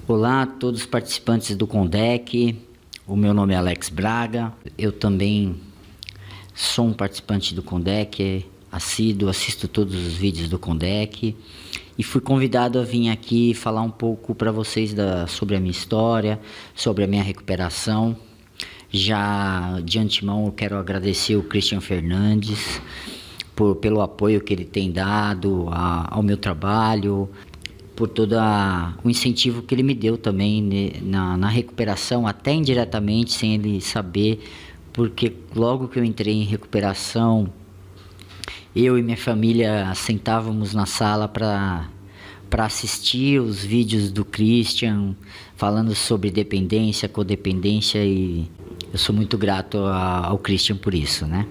Olá a todos os participantes do Condec, o meu nome é Alex Braga, eu também sou um participante do Condec, assíduo, assisto todos os vídeos do Condec e fui convidado a vir aqui falar um pouco para vocês sobre a minha história, sobre a minha recuperação. Já de antemão eu quero agradecer o Christian Fernandes pelo apoio que ele tem dado ao meu trabalho, por todo o incentivo que ele me deu também na recuperação, até indiretamente, sem ele saber, porque logo que eu entrei em recuperação, eu e minha família sentávamos na sala para assistir os vídeos do Christian, falando sobre dependência, codependência, e eu sou muito grato ao Christian por isso, né?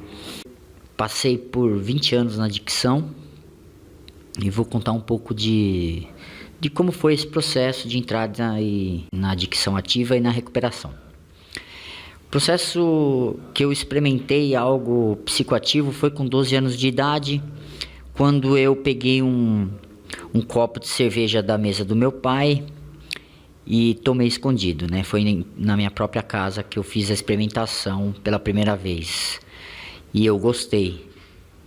Passei por 20 anos na adicção e vou contar um pouco de como foi esse processo de entrada na adicção ativa e na recuperação. O processo que eu experimentei algo psicoativo foi com 12 anos de idade, quando eu peguei um copo de cerveja da mesa do meu pai e tomei escondido, né? Foi na minha própria casa que eu fiz a experimentação pela primeira vez e eu gostei.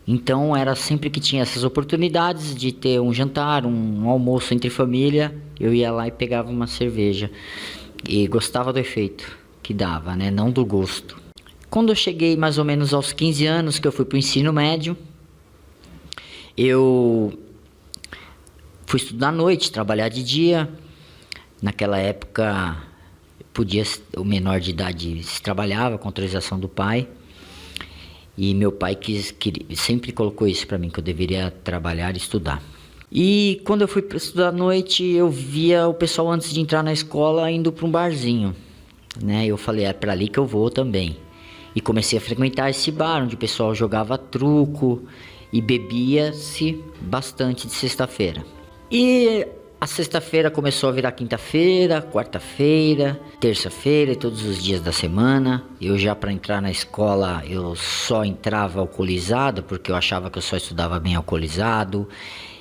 Então era sempre que tinha essas oportunidades de ter um jantar, um almoço entre família, eu ia lá e pegava uma cerveja e gostava do efeito que dava, né? Não do gosto. Quando eu cheguei mais ou menos aos 15 anos, que eu fui para o ensino médio, eu fui estudar à noite, trabalhar de dia. Naquela época o menor de idade se trabalhava com autorização do pai. E meu pai sempre colocou isso para mim, que eu deveria trabalhar e estudar. E quando eu fui para estudar à noite, eu via o pessoal antes de entrar na escola indo para um barzinho, né? Eu falei, é para ali que eu vou também. E comecei a frequentar esse bar, onde o pessoal jogava truco e bebia-se bastante de sexta-feira. E a sexta-feira começou a virar quinta-feira, quarta-feira, terça-feira e todos os dias da semana. Eu já, para entrar na escola, eu só entrava alcoolizado, porque eu achava que eu só estudava bem alcoolizado.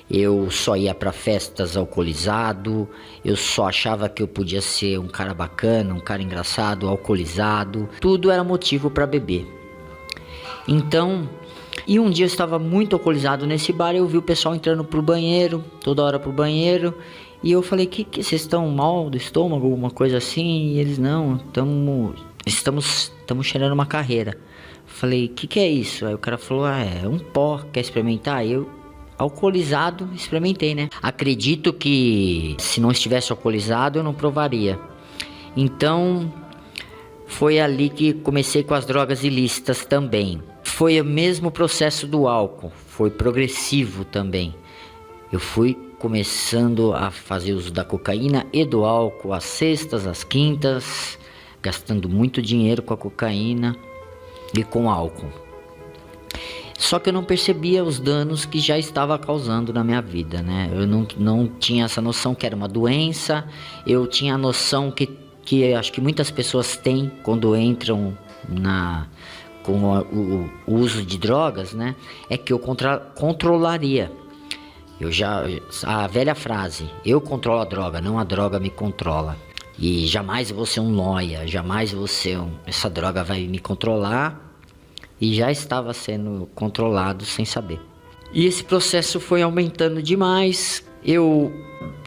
Eu só ia para festas alcoolizado. Eu só achava que eu podia ser um cara bacana, um cara engraçado, alcoolizado. Tudo era motivo para beber. Então, e um dia eu estava muito alcoolizado nesse bar e eu vi o pessoal entrando pro banheiro, toda hora pro banheiro. E eu falei, que vocês estão mal do estômago, alguma coisa assim? E eles, não, estamos cheirando uma carreira. Falei, que é isso? Aí o cara falou, é um pó, quer experimentar? Eu, alcoolizado, experimentei, né? Acredito que se não estivesse alcoolizado eu não provaria. Então, foi ali que comecei com as drogas ilícitas também. Foi o mesmo processo do álcool, foi progressivo também. Eu fui começando a fazer uso da cocaína e do álcool às sextas, às quintas, gastando muito dinheiro com a cocaína e com o álcool. Só que eu não percebia os danos que já estava causando na minha vida, né? Eu não tinha essa noção que era uma doença, eu tinha a noção que acho que muitas pessoas têm quando entram com o uso de drogas, né? É que eu controlaria. A velha frase, eu controlo a droga, não a droga me controla. E jamais vou ser um nóia, jamais vou ser essa droga vai me controlar. E já estava sendo controlado sem saber. E esse processo foi aumentando demais. Eu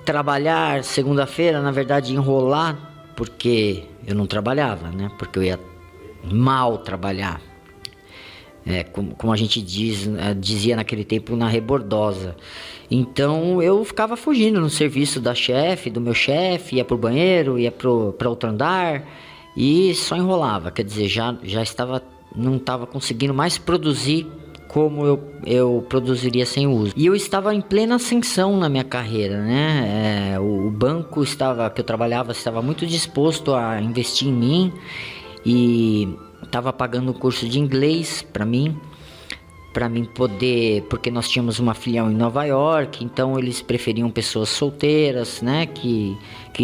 trabalhar segunda-feira, na verdade enrolar, porque eu não trabalhava, né? Porque eu ia mal trabalhar. Como a gente dizia naquele tempo, na rebordosa. Então eu ficava fugindo no serviço do meu chefe, ia pro banheiro, ia para outro andar e só enrolava. Quer dizer, não estava conseguindo mais produzir como eu produziria sem o uso. E eu estava em plena ascensão na minha carreira, né? O banco que eu trabalhava estava muito disposto a investir em mim e estava pagando um curso de inglês para mim poder, porque nós tínhamos uma filial em Nova York, então eles preferiam pessoas solteiras, né, que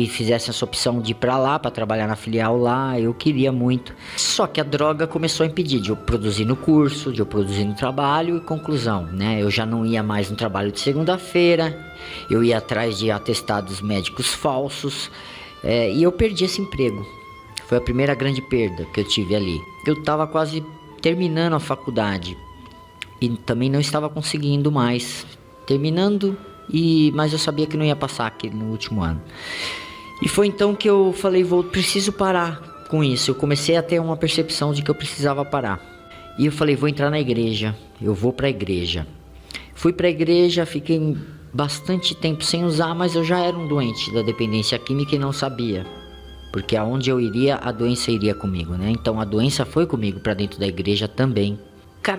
fizessem essa opção de ir para lá, para trabalhar na filial lá. Eu queria muito, só que a droga começou a impedir de eu produzir no curso, de eu produzir no trabalho. E conclusão, né, eu já não ia mais no trabalho de segunda-feira, eu ia atrás de atestados médicos falsos, E eu perdi esse emprego. Foi a primeira grande perda que eu tive ali. Eu estava quase terminando a faculdade e também não estava conseguindo mais. Terminando, mas eu sabia que não ia passar aqui no último ano. E foi então que eu falei, preciso parar com isso. Eu comecei a ter uma percepção de que eu precisava parar. E eu falei, vou entrar na igreja, eu vou para a igreja. Fui para a igreja, fiquei bastante tempo sem usar, mas eu já era um doente da dependência química e não sabia. Porque aonde eu iria, a doença iria comigo, né? Então a doença foi comigo para dentro da igreja também.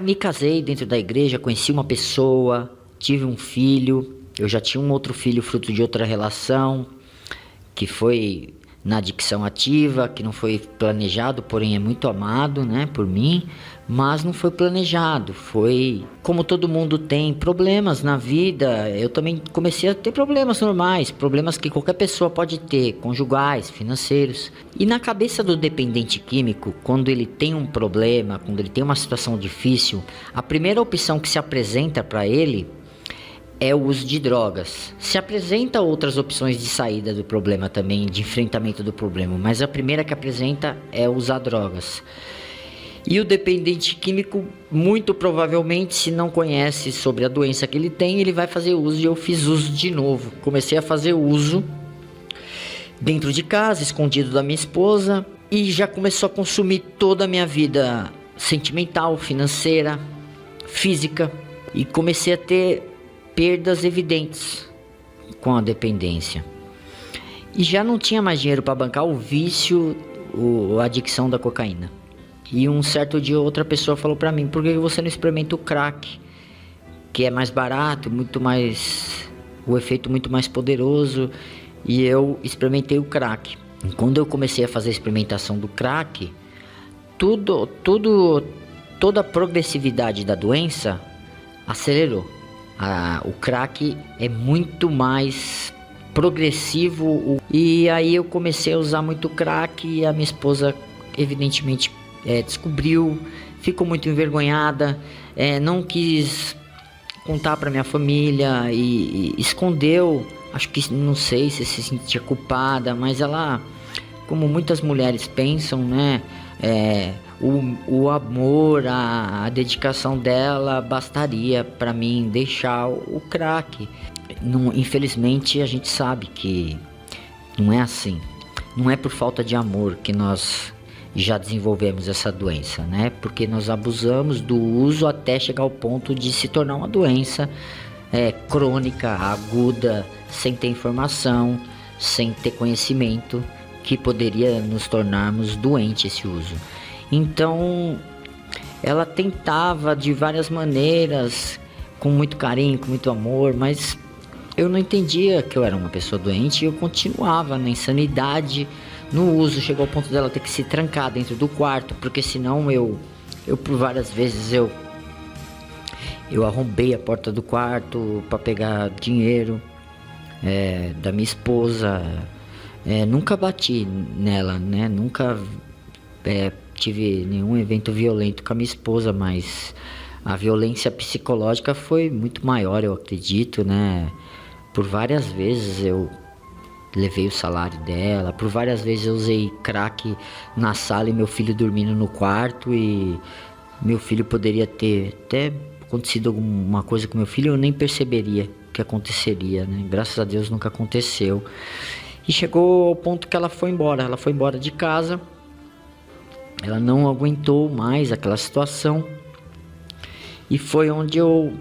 Me casei dentro da igreja, conheci uma pessoa, tive um filho. Eu já tinha um outro filho fruto de outra relação, que foi na adicção ativa, que não foi planejado, porém é muito amado, né, por mim, mas não foi planejado. Foi como todo mundo tem problemas na vida, eu também comecei a ter problemas normais, problemas que qualquer pessoa pode ter, conjugais, financeiros. E na cabeça do dependente químico, quando ele tem um problema, quando ele tem uma situação difícil, a primeira opção que se apresenta para ele é o uso de drogas. Se apresenta outras opções de saída do problema também, de enfrentamento do problema, mas a primeira que apresenta é usar drogas. E o dependente químico, muito provavelmente, se não conhece sobre a doença que ele tem, ele vai fazer uso, e eu fiz uso de novo. Comecei a fazer uso dentro de casa, escondido da minha esposa, e já começou a consumir toda a minha vida sentimental, financeira, física, e comecei a ter perdas evidentes com a dependência. E já não tinha mais dinheiro para bancar o vício, a adicção da cocaína. E um certo dia outra pessoa falou para mim, por que você não experimenta o crack? Que é mais barato, o efeito muito mais poderoso. E eu experimentei o crack. E quando eu comecei a fazer a experimentação do crack, toda a progressividade da doença acelerou. O crack é muito mais progressivo, e aí eu comecei a usar muito crack, e a minha esposa evidentemente descobriu, ficou muito envergonhada, não quis contar para minha família e escondeu. Acho que, não sei se sentia culpada, mas ela, como muitas mulheres pensam, né, o amor, a dedicação dela bastaria para mim deixar o crack. Infelizmente a gente sabe que não é assim. Não é por falta de amor que nós já desenvolvemos essa doença, né? Porque nós abusamos do uso até chegar ao ponto de se tornar uma doença crônica, aguda, sem ter informação, sem ter conhecimento, que poderia nos tornarmos doentes esse uso. Então ela tentava de várias maneiras, com muito carinho, com muito amor, mas eu não entendia que eu era uma pessoa doente, e eu continuava na insanidade, no uso. Chegou ao ponto dela ter que se trancar dentro do quarto, porque senão eu por várias vezes eu arrombei a porta do quarto para pegar dinheiro da minha esposa. Nunca bati nela, né? Nunca tive nenhum evento violento com a minha esposa, mas a violência psicológica foi muito maior, eu acredito, né? Por várias vezes eu levei o salário dela, por várias vezes eu usei crack na sala e meu filho dormindo no quarto, e meu filho poderia ter até acontecido alguma coisa com meu filho, eu nem perceberia que aconteceria, né? Graças a Deus nunca aconteceu. E chegou ao ponto que ela foi embora de casa. Ela não aguentou mais aquela situação, e foi onde o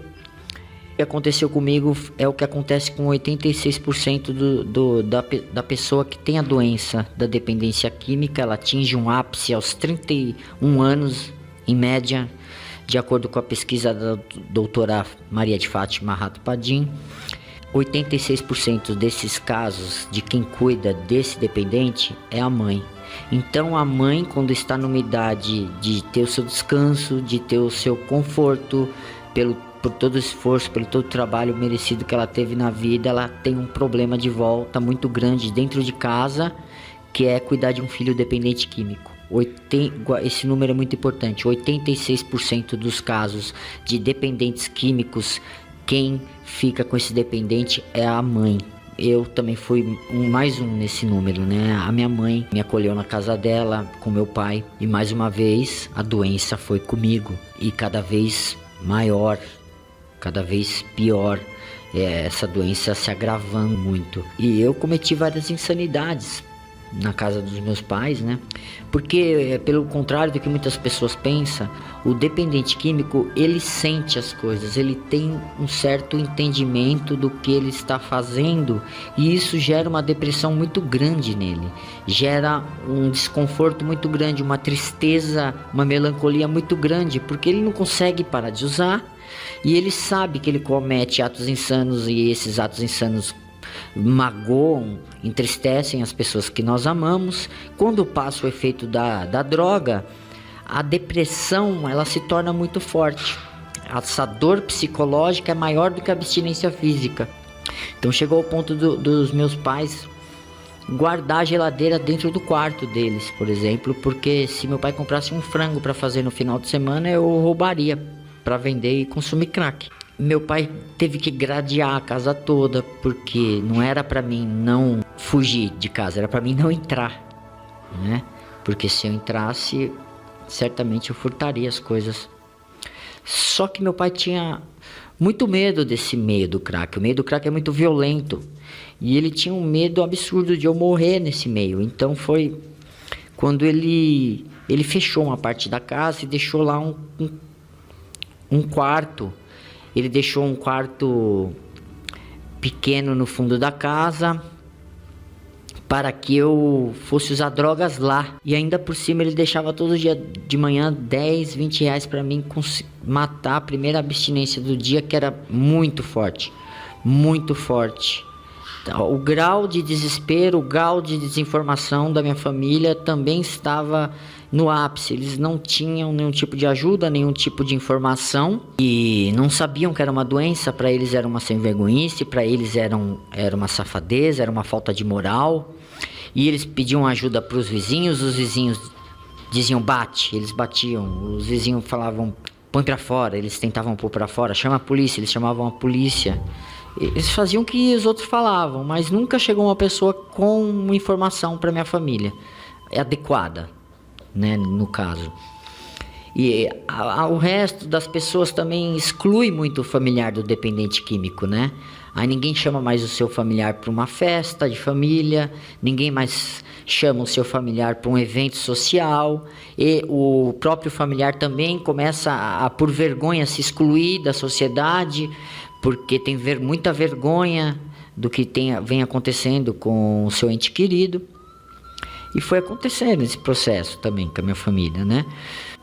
que aconteceu comigo é o que acontece com 86% da pessoa que tem a doença da dependência química. Ela atinge um ápice aos 31 anos, em média, de acordo com a pesquisa da doutora Maria de Fátima Rato Padim. 86% desses casos, de quem cuida desse dependente, é a mãe. Então a mãe, quando está numa idade de ter o seu descanso, de ter o seu conforto, por todo o esforço, pelo todo o trabalho merecido que ela teve na vida, ela tem um problema de volta muito grande dentro de casa, que é cuidar de um filho dependente químico. Esse número é muito importante. 86% dos casos de dependentes químicos, quem fica com esse dependente é a mãe. eu também fui mais um nesse número, né? A minha mãe me acolheu na casa dela com meu pai e mais uma vez a doença foi comigo e cada vez maior, cada vez pior. Essa doença se agravando muito e eu cometi várias insanidades na casa dos meus pais, né? Porque, pelo contrário do que muitas pessoas pensam, o dependente químico, ele sente as coisas, ele tem um certo entendimento do que ele está fazendo e isso gera uma depressão muito grande nele, gera um desconforto muito grande, uma tristeza, uma melancolia muito grande, porque ele não consegue parar de usar e ele sabe que ele comete atos insanos e esses atos insanos magoam, entristecem as pessoas que nós amamos. Quando passa o efeito da droga, a depressão ela se torna muito forte. Essa dor psicológica é maior do que a abstinência física. Então chegou ao ponto dos meus pais guardar a geladeira dentro do quarto deles, por exemplo, porque se meu pai comprasse um frango para fazer no final de semana, eu roubaria para vender e consumir crack. Meu pai teve que gradear a casa toda, porque não era para mim não fugir de casa, era para mim não entrar, né? Porque se eu entrasse, certamente eu furtaria as coisas. Só que meu pai tinha muito medo desse meio do crack. O meio do crack é muito violento e ele tinha um medo absurdo de eu morrer nesse meio. Então foi quando ele fechou uma parte da casa e deixou lá um quarto. Ele deixou um quarto pequeno no fundo da casa para que eu fosse usar drogas lá. E ainda por cima ele deixava todo dia de manhã 10, 20 reais para mim matar a primeira abstinência do dia, que era muito forte. Muito forte. O grau de desespero, o grau de desinformação da minha família também estava no ápice. Eles não tinham nenhum tipo de ajuda, nenhum tipo de informação e não sabiam que era uma doença. Para eles era uma sem-vergonhice, para eles era uma safadeza, era uma falta de moral. E eles pediam ajuda para os vizinhos diziam bate, eles batiam. Os vizinhos falavam põe para fora, eles tentavam pôr para fora, chama a polícia, eles chamavam a polícia. Eles faziam o que os outros falavam, mas nunca chegou uma pessoa com informação para minha família adequada, né, no caso. E o resto das pessoas também exclui muito o familiar do dependente químico, né? Aí ninguém chama mais o seu familiar para uma festa de família, ninguém mais chama o seu familiar para um evento social, e o próprio familiar também começa por vergonha, se excluir da sociedade, porque tem muita vergonha do que vem acontecendo com o seu ente querido. E foi acontecendo esse processo também com a minha família, né?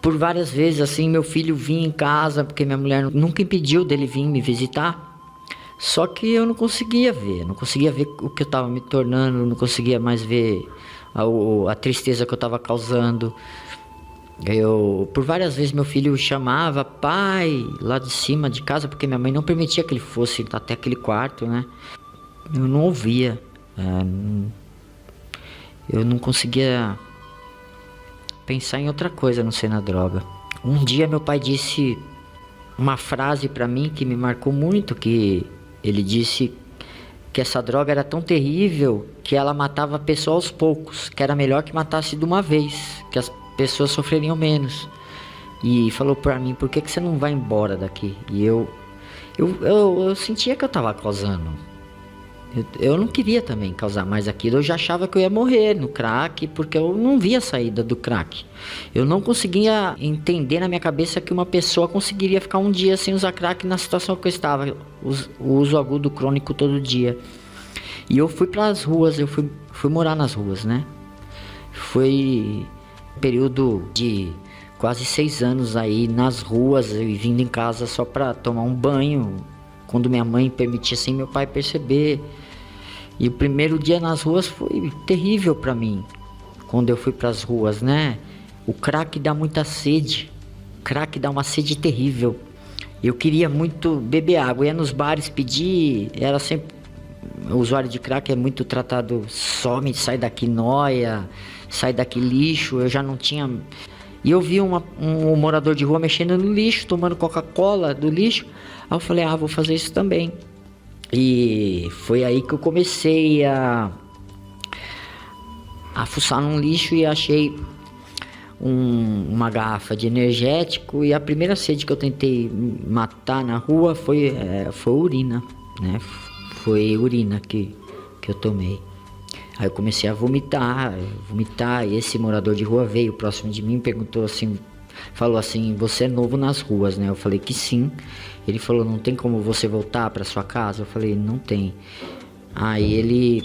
Por várias vezes, assim, meu filho vinha em casa, porque minha mulher nunca impediu dele vir me visitar. Só que eu não conseguia ver o que eu estava me tornando, não conseguia mais ver a tristeza que eu estava causando. Por várias vezes meu filho chamava pai lá de cima de casa, porque minha mãe não permitia que ele fosse até aquele quarto, né? Eu não ouvia, eu não conseguia pensar em outra coisa a não ser na droga. Um dia meu pai disse uma frase pra mim que me marcou muito, que ele disse que essa droga era tão terrível que ela matava a pessoa aos poucos, que era melhor que matasse de uma vez, que as pessoas sofreriam menos. E falou pra mim, por que você não vai embora daqui? E eu sentia que eu tava causando. Eu não queria também causar mais aquilo. Eu já achava que eu ia morrer no crack, porque eu não via a saída do crack. Eu não conseguia entender na minha cabeça que uma pessoa conseguiria ficar um dia sem usar crack na situação que eu estava, o uso agudo crônico todo dia. E eu fui para as ruas, eu fui morar nas ruas, né? Foi um período de quase 6 anos aí nas ruas, e vindo em casa só para tomar um banho, quando minha mãe permitia sem meu pai perceber. E o primeiro dia nas ruas foi terrível para mim, quando eu fui para as ruas, né? O crack dá muita sede, crack dá uma sede terrível. Eu queria muito beber água, ia nos bares pedir, era sempre... O usuário de crack é muito tratado, some, sai daqui nóia, sai daqui lixo, eu já não tinha... E eu vi um morador de rua mexendo no lixo, tomando Coca-Cola do lixo, aí eu falei, vou fazer isso também. E foi aí que eu comecei a fuçar num lixo e achei uma garrafa de energético, e a primeira sede que eu tentei matar na rua foi urina, né? Foi urina que eu tomei. Aí eu comecei a vomitar, e esse morador de rua veio próximo de mim e perguntou assim, falou assim: você é novo nas ruas, né? Eu falei que sim. Ele falou: não tem como você voltar para sua casa? Eu falei: não tem. Aí ele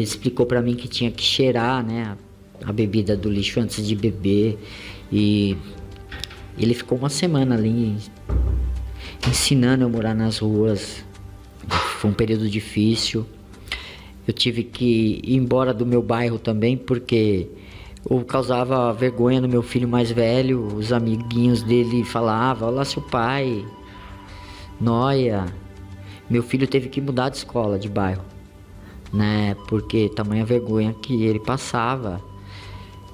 explicou para mim que tinha que cheirar, né, a bebida do lixo antes de beber, e ele ficou uma semana ali ensinando eu a morar nas ruas. Foi um período difícil. Eu tive que ir embora do meu bairro também, porque eu causava vergonha no meu filho mais velho. Os amiguinhos dele falavam: olha lá seu pai, nóia. Meu filho teve que mudar de escola, de bairro, né, porque tamanha vergonha que ele passava.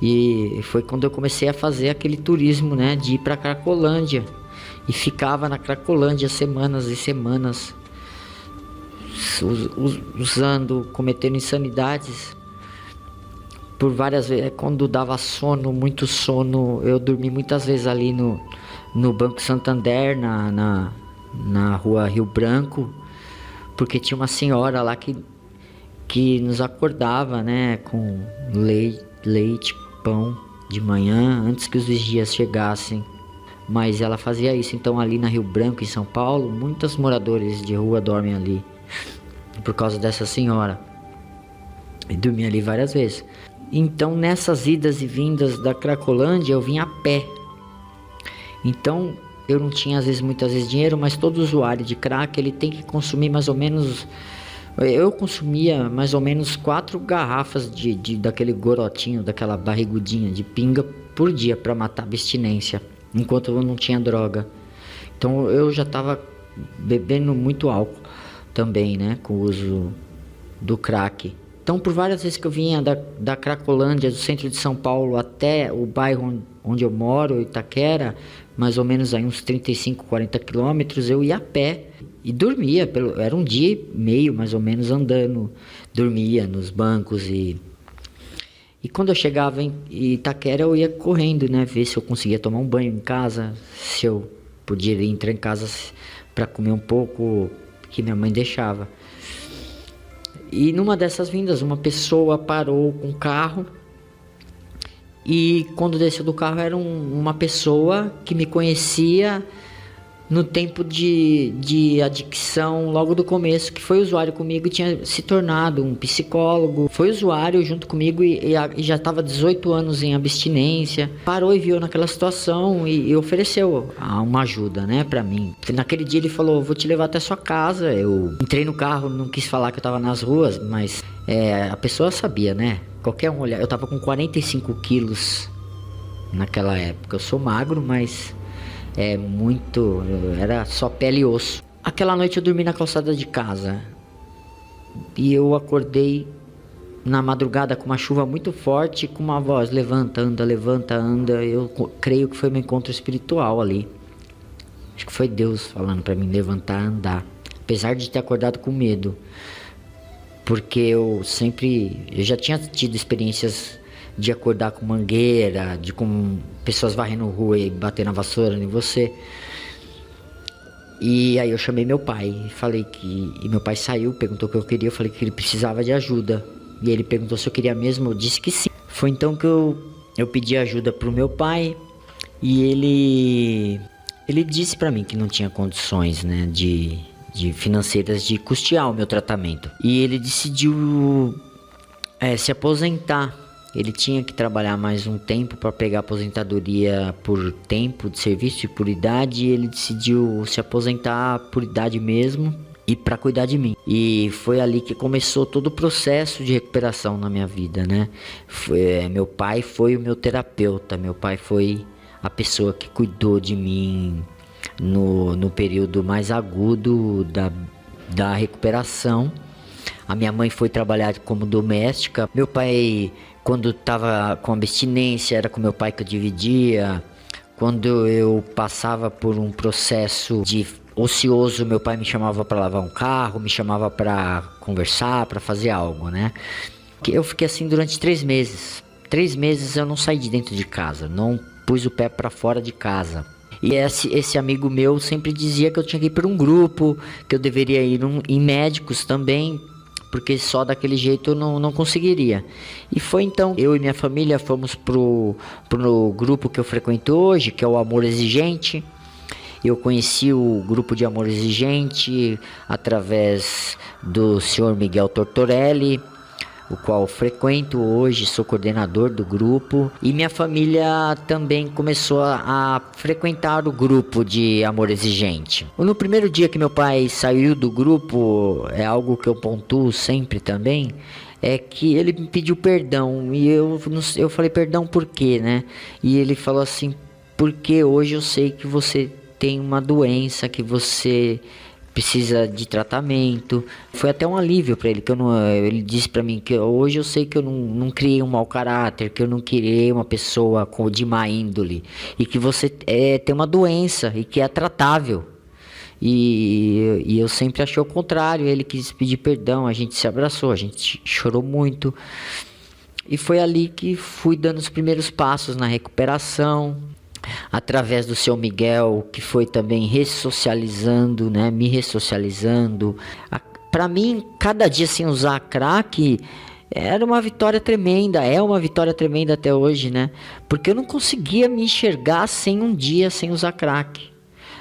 E foi quando eu comecei a fazer aquele turismo, né, de ir para Cracolândia, e ficava na Cracolândia semanas e semanas, usando, cometendo insanidades por várias vezes. Quando dava sono, muito sono, eu dormi muitas vezes ali no Banco Santander, na rua Rio Branco, porque tinha uma senhora lá que nos acordava, né, com leite, pão de manhã, antes que os vigias chegassem. Mas ela fazia isso. Então ali na Rio Branco, em São Paulo, muitos moradores de rua dormem ali por causa dessa senhora, e dormi ali várias vezes. Então nessas idas e vindas da Cracolândia eu vinha a pé. Então eu não tinha muitas vezes dinheiro, mas todo usuário de crack, ele tem que consumir mais ou menos... Eu consumia mais ou menos 4 garrafas daquele gorotinho, daquela barrigudinha de pinga por dia, para matar a abstinência, enquanto eu não tinha droga. Então eu já estava bebendo muito álcool também, né, com o uso do crack. Então por várias vezes que eu vinha da Cracolândia, do centro de São Paulo, até o bairro onde eu moro, Itaquera, mais ou menos aí uns 35, 40 quilômetros, eu ia a pé e dormia. Era um dia e meio mais ou menos andando, dormia nos bancos, e quando eu chegava em Itaquera eu ia correndo, né, ver se eu conseguia tomar um banho em casa, se eu podia entrar em casa para comer um pouco, que minha mãe deixava. E numa dessas vindas, uma pessoa parou com o carro, e quando desceu do carro era uma pessoa que me conhecia no tempo de adicção, logo do começo, que foi usuário comigo e tinha se tornado um psicólogo. Foi usuário junto comigo e já estava 18 anos em abstinência. Parou e viu naquela situação e ofereceu uma ajuda, né, pra mim. Naquele dia ele falou: vou te levar até sua casa. Eu entrei no carro, não quis falar que eu estava nas ruas, mas a pessoa sabia, né? Qualquer um olhar. Eu estava com 45 quilos naquela época. Eu sou magro, mas... era só pele e osso. Aquela noite eu dormi na calçada de casa e eu acordei na madrugada com uma chuva muito forte, com uma voz: levanta, anda, levanta, anda. Eu creio que foi meu encontro espiritual ali. Acho que foi Deus falando pra mim levantar, andar, apesar de ter acordado com medo, porque eu já tinha tido experiências de acordar com mangueira, com pessoas varrendo rua e bater na vassoura em você. E aí eu chamei meu pai e falei e meu pai saiu, perguntou o que eu queria, eu falei que ele precisava de ajuda. E ele perguntou se eu queria mesmo, eu disse que sim. Foi então que eu pedi ajuda pro meu pai, e ele disse pra mim que não tinha condições, né, de financeiras de custear o meu tratamento. E ele decidiu se aposentar. Ele tinha que trabalhar mais um tempo para pegar aposentadoria por tempo de serviço e por idade. E ele decidiu se aposentar por idade mesmo e para cuidar de mim. E foi ali que começou todo o processo de recuperação na minha vida, né? Meu pai foi o meu terapeuta. Meu pai foi a pessoa que cuidou de mim no período mais agudo da recuperação. A minha mãe foi trabalhar como doméstica. Meu pai, quando estava com abstinência, era com meu pai que eu dividia. Quando eu passava por um processo de ocioso, meu pai me chamava para lavar um carro, me chamava para conversar, para fazer algo, né? Eu fiquei assim durante 3 meses. 3 meses eu não saí de dentro de casa, não pus o pé para fora de casa. E esse amigo meu sempre dizia que eu tinha que ir para um grupo, que eu deveria ir em médicos também, porque só daquele jeito eu não conseguiria. E foi então, eu e minha família fomos pro grupo que eu frequento hoje, que é o Amor Exigente. Eu conheci o grupo de Amor Exigente através do senhor Miguel Tortorelli, o qual frequento hoje, sou coordenador do grupo. E minha família também começou a frequentar o grupo de Amor Exigente. No primeiro dia que meu pai saiu do grupo, é algo que eu pontuo sempre também, é que ele me pediu perdão. E eu falei, perdão por quê, né? E ele falou assim, porque hoje eu sei que você tem uma doença, que você precisa de tratamento. Foi até um alívio para ele, ele disse para mim que hoje eu sei que eu não criei um mau caráter, que eu não criei uma pessoa de má índole, e que você tem uma doença e que é tratável. E eu sempre achei o contrário. Ele quis pedir perdão, a gente se abraçou, a gente chorou muito. E foi ali que fui dando os primeiros passos na recuperação, através do seu Miguel, que foi também ressocializando, né, me ressocializando. Para mim, cada dia sem usar crack era uma vitória tremenda, é uma vitória tremenda até hoje, né? Porque eu não conseguia me enxergar sem um dia sem usar crack.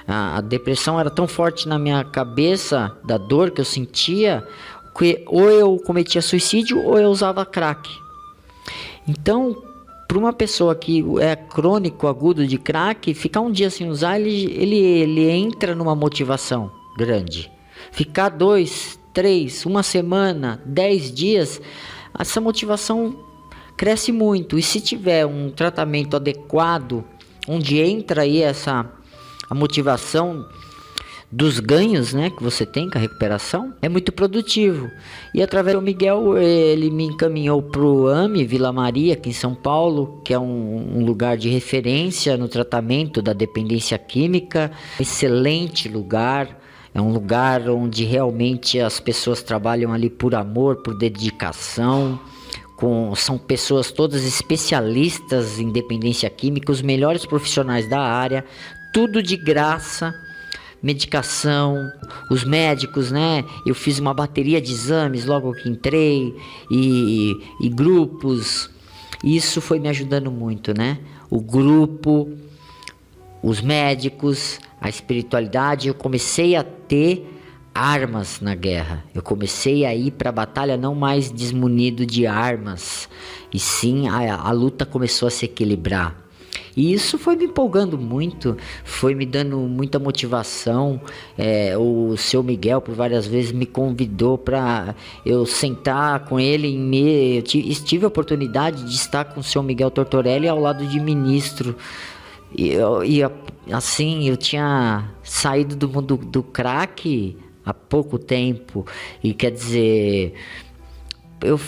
A depressão era tão forte na minha cabeça, da dor que eu sentia, que ou eu cometia suicídio ou eu usava crack. Então, para uma pessoa que é crônico, agudo de crack, ficar um dia sem usar, ele entra numa motivação grande. Ficar 2, 3, uma semana, 10 dias, essa motivação cresce muito. E se tiver um tratamento adequado, onde entra aí a motivação dos ganhos, né, que você tem com a recuperação, é muito produtivo. E através do Miguel, ele me encaminhou para o AME Vila Maria, aqui em São Paulo, que é um lugar de referência no tratamento da dependência química. Excelente lugar, é um lugar onde realmente as pessoas trabalham ali por amor, por dedicação. São pessoas todas especialistas em dependência química, os melhores profissionais da área, tudo de graça. Medicação, os médicos, né? Eu fiz uma bateria de exames logo que entrei, e grupos. Isso foi me ajudando muito, né? O grupo, os médicos, a espiritualidade. Eu comecei a ter armas na guerra. Eu comecei a ir para a batalha não mais desmunido de armas, e sim a luta começou a se equilibrar. E isso foi me empolgando muito, foi me dando muita motivação. O seu Miguel por várias vezes me convidou para eu sentar com ele eu tive a oportunidade de estar com o seu Miguel Tortorelli ao lado de ministro. Assim, eu tinha saído do mundo do crack há pouco tempo, e quer dizer, eu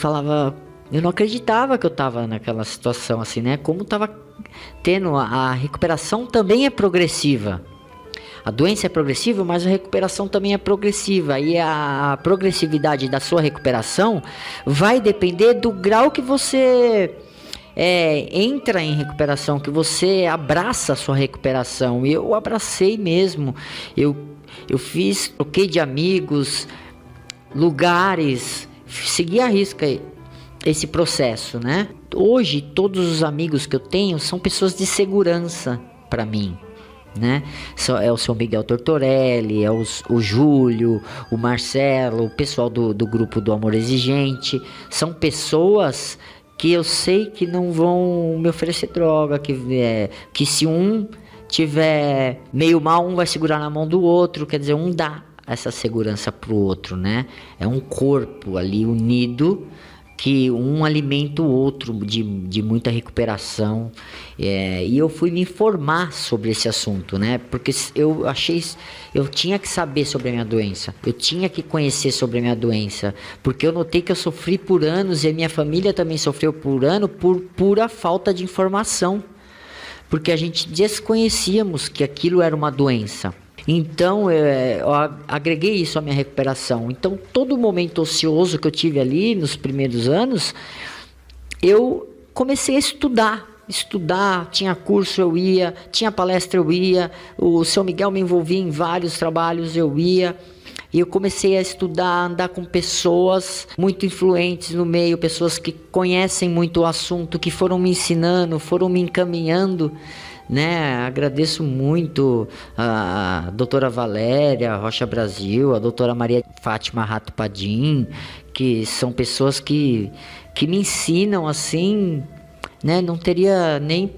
não acreditava que eu estava naquela situação assim, né? Como estava tendo a recuperação também é progressiva. A doença é progressiva, mas a recuperação também é progressiva. E a progressividade da sua recuperação vai depender do grau que você entra em recuperação, que você abraça a sua recuperação. E eu abracei mesmo. Eu troquei de amigos, lugares, segui à risca esse processo, né? Hoje, todos os amigos que eu tenho são pessoas de segurança para mim, né? É o seu Miguel Tortorelli, é o Júlio, o Marcelo, o pessoal do grupo do Amor Exigente. São pessoas que eu sei que não vão me oferecer droga, que se um tiver meio mal, um vai segurar na mão do outro, quer dizer, um dá essa segurança pro outro, né? É um corpo ali unido, que um alimenta o outro de muita recuperação. E eu fui me informar sobre esse assunto, né? Porque eu tinha que saber sobre a minha doença, eu tinha que conhecer sobre a minha doença, porque eu notei que eu sofri por anos, e a minha família também sofreu por anos, por pura falta de informação. porque a gente desconhecíamos que aquilo era uma doença. Então, eu agreguei isso à minha recuperação. Então, todo momento ocioso que eu tive ali nos primeiros anos, eu comecei a estudar, tinha curso eu ia, tinha palestra eu ia, o São Miguel me envolvia em vários trabalhos, eu ia, e eu comecei a estudar, a andar com pessoas muito influentes no meio, pessoas que conhecem muito o assunto, que foram me ensinando, foram me encaminhando, né? Agradeço muito a doutora Valéria Rocha Brasil, a doutora Maria Fátima Rato Padim, que são pessoas que me ensinam assim, né? Não teria nem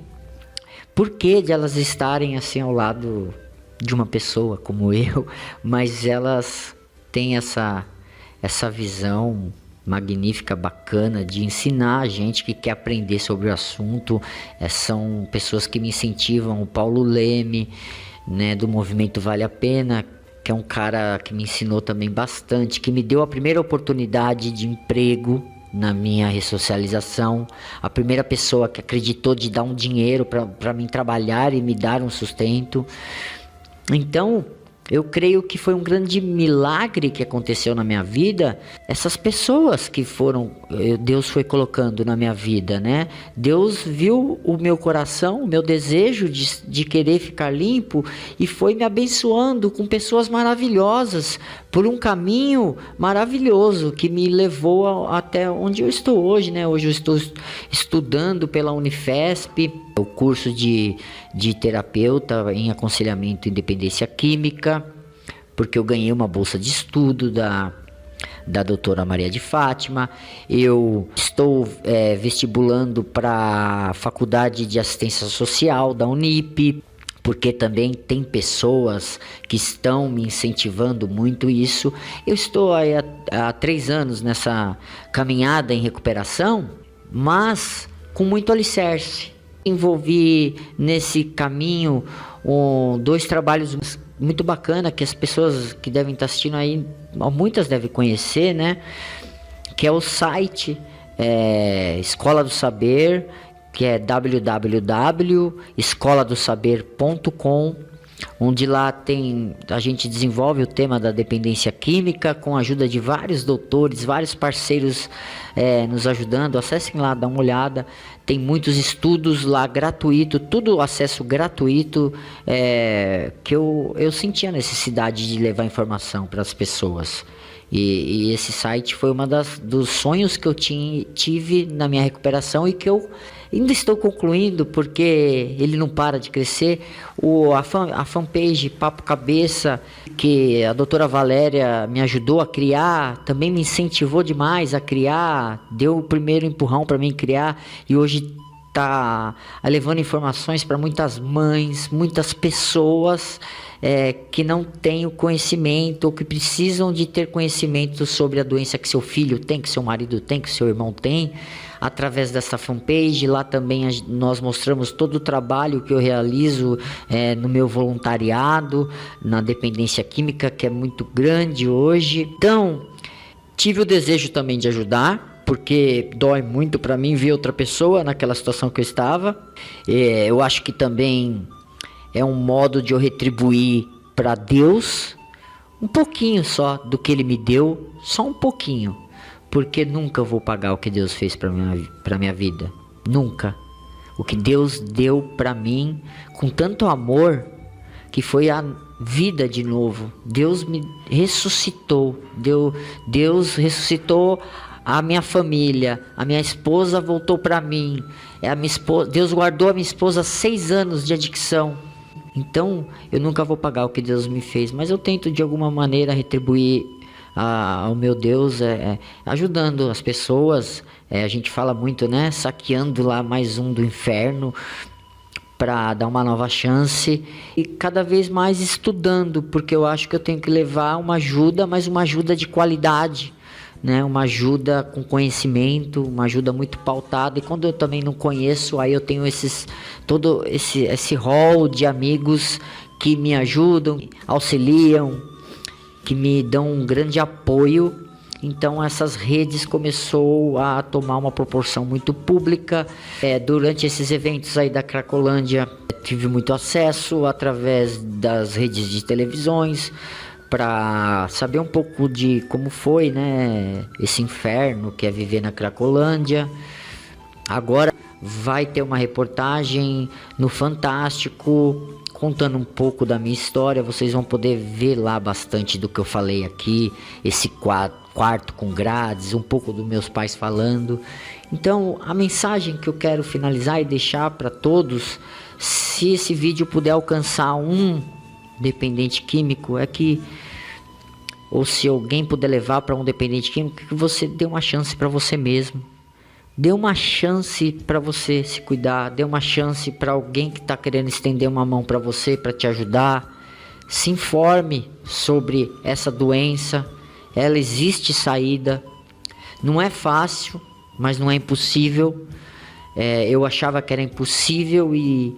porquê de elas estarem assim ao lado de uma pessoa como eu, mas elas têm essa visão magnífica, bacana de ensinar a gente que quer aprender sobre o assunto. São pessoas que me incentivam, o Paulo Leme, né, do movimento Vale a Pena, que é um cara que me ensinou também bastante, que me deu a primeira oportunidade de emprego na minha ressocialização, a primeira pessoa que acreditou de dar um dinheiro para mim trabalhar e me dar um sustento. Então, eu creio que foi um grande milagre que aconteceu na minha vida, essas pessoas que Deus foi colocando na minha vida, né? Deus viu o meu coração, o meu desejo de querer ficar limpo e foi me abençoando com pessoas maravilhosas, por um caminho maravilhoso que me levou até onde eu estou hoje, né? Hoje eu estou estudando pela Unifesp, o curso de terapeuta em aconselhamento e dependência química, porque eu ganhei uma bolsa de estudo da doutora Maria de Fátima. Eu estou vestibulando para a Faculdade de Assistência Social da Unip, porque também tem pessoas que estão me incentivando muito isso. Eu estou aí há 3 anos nessa caminhada em recuperação, mas com muito alicerce. Envolvi nesse caminho 2 trabalhos muito bacanas que as pessoas que devem estar assistindo aí, muitas devem conhecer, né? Que é o site Escola do Saber, que é www.escoladosaber.com, onde lá a gente desenvolve o tema da dependência química com a ajuda de vários doutores, vários parceiros nos ajudando. Acessem lá, dá uma olhada, tem muitos estudos lá gratuito, tudo acesso gratuito, que eu senti a necessidade de levar informação para as pessoas. E esse site foi dos sonhos que eu tive na minha recuperação e que eu ainda estou concluindo, porque ele não para de crescer. A fanpage Papo Cabeça, que a doutora Valéria me ajudou a criar, também me incentivou demais a criar, deu o primeiro empurrão para mim criar, e hoje está levando informações para muitas mães, muitas pessoas que não têm o conhecimento ou que precisam de ter conhecimento sobre a doença que seu filho tem, que seu marido tem, que seu irmão tem. Através dessa fanpage, lá também nós mostramos todo o trabalho que eu realizo no meu voluntariado, na dependência química, que é muito grande hoje. Então, tive o desejo também de ajudar, porque dói muito para mim ver outra pessoa naquela situação que eu estava. Eu acho que também é um modo de eu retribuir para Deus um pouquinho só do que Ele me deu, só um pouquinho, porque nunca vou pagar o que Deus fez para minha vida, nunca. O que Deus deu para mim com tanto amor, que foi a vida de novo. Deus me ressuscitou, Deus ressuscitou a minha família, a minha esposa voltou para mim, Deus guardou a minha esposa 6 anos de adicção. Então, eu nunca vou pagar o que Deus me fez, mas eu tento de alguma maneira retribuir ao meu Deus, ajudando as pessoas. A gente fala muito, né? Saqueando lá mais um do inferno para dar uma nova chance, e cada vez mais estudando, porque eu acho que eu tenho que levar uma ajuda, mas uma ajuda de qualidade, né? Uma ajuda com conhecimento, uma ajuda muito pautada. E quando eu também não conheço, aí eu tenho todo esse rol de amigos que me ajudam, auxiliam, que me dão um grande apoio. Então essas redes começou a tomar uma proporção muito pública. Durante esses eventos aí da Cracolândia, tive muito acesso através das redes de televisões para saber um pouco de como foi, né, esse inferno que é viver na Cracolândia. Agora vai ter uma reportagem no Fantástico contando um pouco da minha história. Vocês vão poder ver lá bastante do que eu falei aqui, esse quarto com grades, um pouco dos meus pais falando. Então, a mensagem que eu quero finalizar e deixar para todos, se esse vídeo puder alcançar um dependente químico, é que, ou se alguém puder levar para um dependente químico, que você dê uma chance para você mesmo. Dê uma chance para você se cuidar, dê uma chance para alguém que está querendo estender uma mão para você, para te ajudar. Se informe sobre essa doença, ela existe saída. Não é fácil, mas não é impossível. Eu achava que era impossível e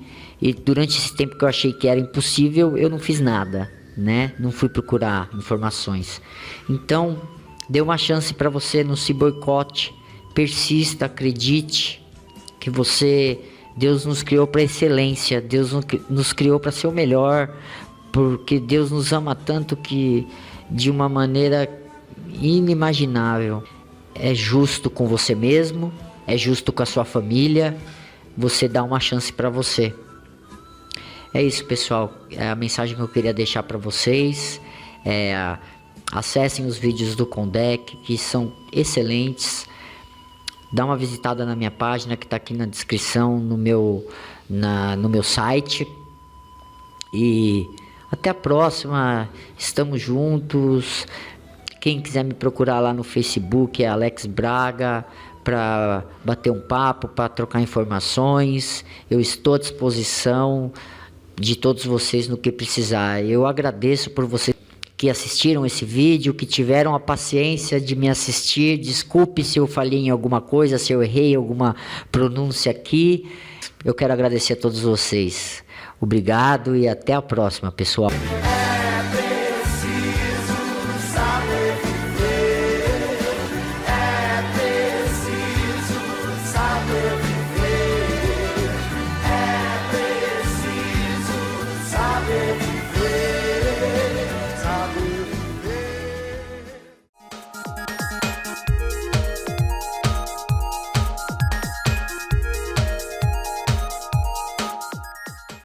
durante esse tempo que eu achei que era impossível, eu não fiz nada, né? Não fui procurar informações. Então, dê uma chance para você, não se boicote. Persista, acredite que Deus nos criou para excelência, Deus nos criou para ser o melhor, porque Deus nos ama tanto que de uma maneira inimaginável. É justo com você mesmo, é justo com a sua família, você dá uma chance para você. É isso, pessoal, é a mensagem que eu queria deixar para vocês. Acessem os vídeos do Condec, que são excelentes. Dá uma visitada na minha página que está aqui na descrição, no meu site. E até a próxima, estamos juntos. Quem quiser me procurar lá no Facebook é Alex Braga, para bater um papo, para trocar informações. Eu estou à disposição de todos vocês no que precisar. Eu agradeço por vocês que assistiram esse vídeo, que tiveram a paciência de me assistir. Desculpe se eu falhei em alguma coisa, se eu errei alguma pronúncia aqui. Eu quero agradecer a todos vocês. Obrigado e até a próxima, pessoal.